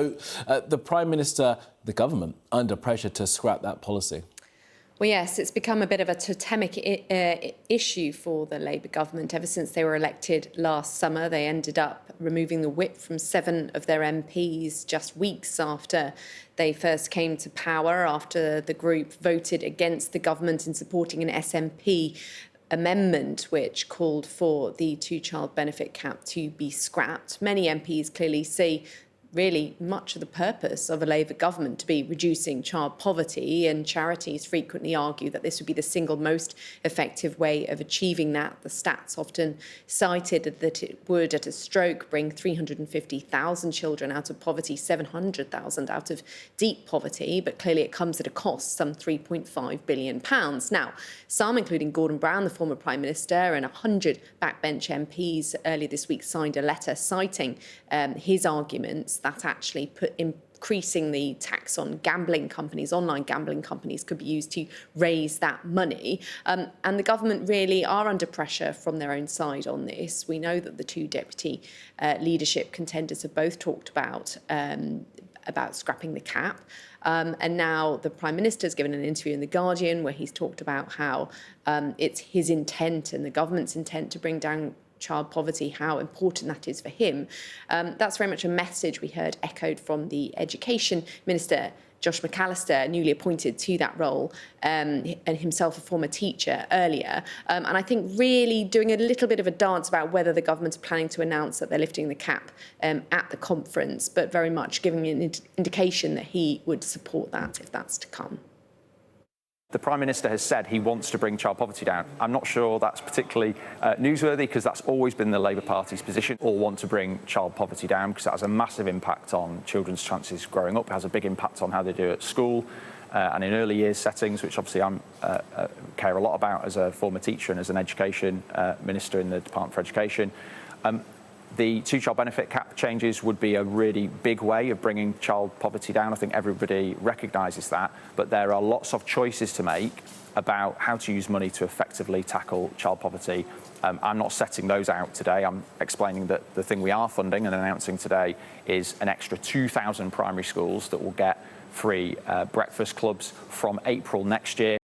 The Prime Minister, the government, under pressure to scrap that policy. Well, yes, it's become a bit of a totemic issue for the Labour government. Ever since they were elected last summer, they ended up removing the whip from 7 of their MPs just weeks after they first came to power, after the group voted against the government in supporting an SNP amendment which called for the two-child benefit cap to be scrapped. Many MPs clearly see really much of the purpose of a Labour government to be reducing child poverty, and charities frequently argue that this would be the single most effective way of achieving that. The stats often cited that it would, at a stroke, bring 350,000 children out of poverty, 700,000 out of deep poverty, but clearly it comes at a cost, some £3.5 billion. Now, some, including Gordon Brown, the former Prime Minister, and 100 backbench MPs earlier this week signed a letter citing his arguments that actually increasing the tax on gambling companies, online gambling companies, could be used to raise that money. And the government really are under pressure from their own side on this. We know that the 2 deputy leadership contenders have both talked about scrapping the cap. And now the Prime Minister has given an interview in The Guardian where he's talked about how it's his intent and the government's intent to bring down child poverty, how important that is for him. That's very much a message we heard echoed from the Education Minister, Josh McAllister, newly appointed to that role, and himself a former teacher earlier. And I think really doing a little bit of a dance about whether the government is planning to announce that they're lifting the cap at the conference, but very much giving an indication that he would support that if that's to come. The Prime Minister has said he wants to bring child poverty down. I'm not sure that's particularly newsworthy, because that's always been the Labour Party's position, or want to bring child poverty down, because that has a massive impact on children's chances growing up. It has a big impact on how they do at school and in early years settings, which obviously I care a lot about as a former teacher and as an education minister in the Department for Education. The two-child benefit cap changes would be a really big way of bringing child poverty down. I think everybody recognises that, but there are lots of choices to make about how to use money to effectively tackle child poverty. I'm not setting those out today. I'm explaining that the thing we are funding and announcing today is an extra 2,000 primary schools that will get free breakfast clubs from April next year.